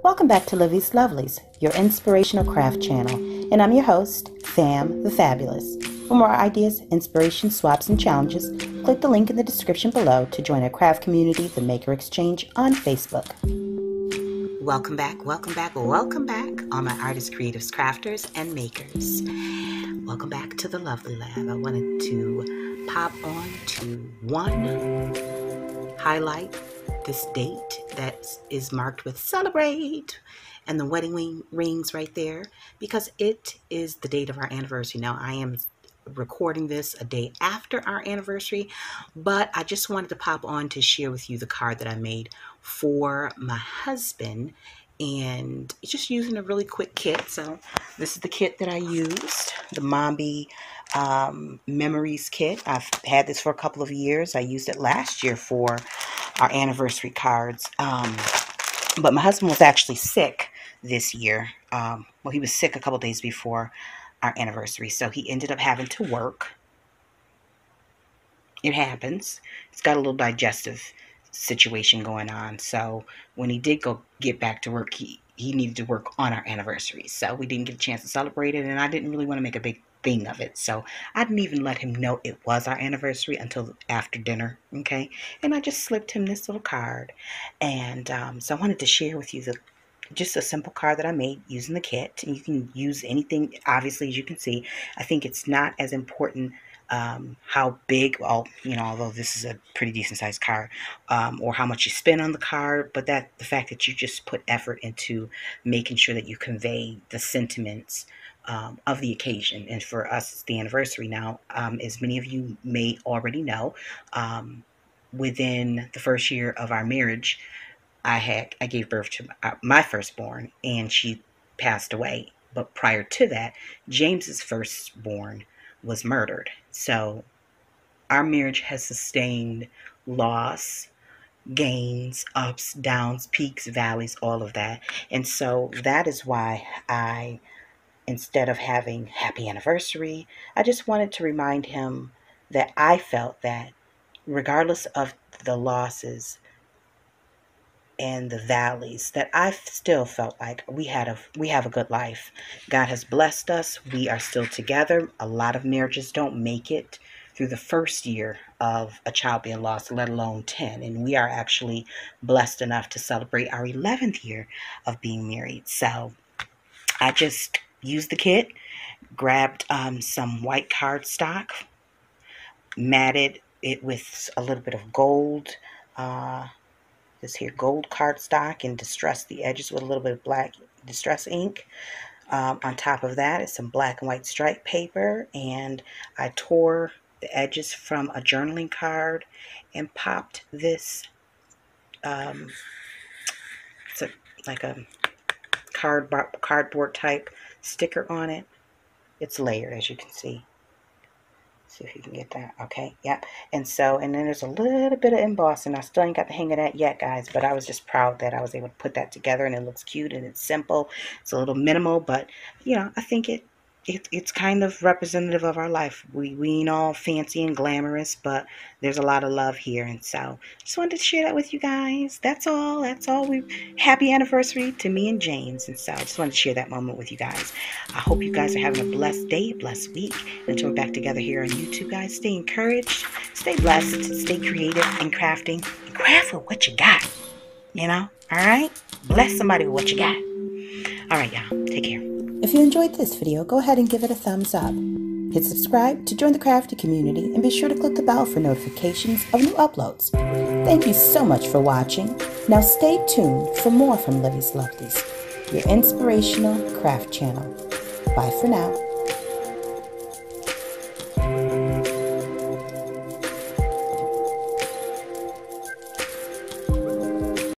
Welcome back to Livie'S Lovelies, your inspirational craft channel, and I'm your host, Fam the Fabulous. For more ideas, inspiration, swaps, and challenges, click the link in the description below to join our craft community, The Maker Exchange, on Facebook. Welcome back, welcome back, welcome back, all my artists, creatives, crafters, and makers. Welcome back to the Lovely Lab. I wanted to pop on to highlight this date that is marked with celebrate and the wedding rings right there, because it is the date of our anniversary. Now, I am recording this a day after our anniversary, but I just wanted to pop on to share with you the card that I made for my husband, and just using a really quick kit. So this is the kit that I used, the Mombi Memories kit. I've had this for a couple of years. I used it last year for our anniversary cards, but my husband was actually sick this year. Well, he was sick a couple days before our anniversary, so he ended up having to work. It happens. He's got a little digestive situation going on, so when he did get back to work, he needed to work on our anniversary, so we didn't get a chance to celebrate it, and I didn't really want to make a big thing of it, so I didn't even let him know it was our anniversary until after dinner. Okay, and I just slipped him this little card, and so I wanted to share with you just a simple card that I made using the kit. And you can use anything, obviously, as you can see. I think it's not as important how big, well, you know, although this is a pretty decent sized card, or how much you spend on the card, but the fact that you just put effort into making sure that you convey the sentiments of the occasion. And for us, it's the anniversary now. As many of you may already know, within the first year of our marriage, I gave birth to my firstborn, and she passed away. But prior to that, James's firstborn was murdered. So our marriage has sustained loss, gains, ups, downs, peaks, valleys, all of that. And so that is why instead of having happy anniversary, I just wanted to remind him that I felt that regardless of the losses and the valleys, that I still felt like we have a good life. God has blessed us. We are still together. A lot of marriages don't make it through the first year of a child being lost, let alone 10. And we are actually blessed enough to celebrate our 11th year of being married. So I just used the kit, grabbed some white cardstock, matted it with a little bit of gold, this here gold cardstock, and distressed the edges with a little bit of black distress ink. On top of that is some black and white stripe paper, and I tore the edges from a journaling card and popped this it's like a cardboard type sticker on it. It's layered, as you can see. See if you can get that. Okay, yep. And then there's a little bit of embossing. I still ain't got the hang of that yet, guys, but I was just proud that I was able to put that together, and it looks cute and it's simple. It's a little minimal, but you know, I think it's kind of representative of our life. We ain't all fancy and glamorous, but there's a lot of love here, and so just wanted to share that with you guys. That's all. Happy anniversary to me and James, and so I just wanted to share that moment with you guys. I hope you guys are having a blessed day, a blessed week. Until we're back together here on YouTube, guys, stay encouraged, stay blessed, stay creative and crafting. And craft with what you got, you know? All right? Bless somebody with what you got. All right, y'all. Take care. If you enjoyed this video, go ahead and give it a thumbs up. Hit subscribe to join the crafty community, and be sure to click the bell for notifications of new uploads. Thank you so much for watching. Now stay tuned for more from Livie'S Lovelies, your inspirational craft channel. Bye for now.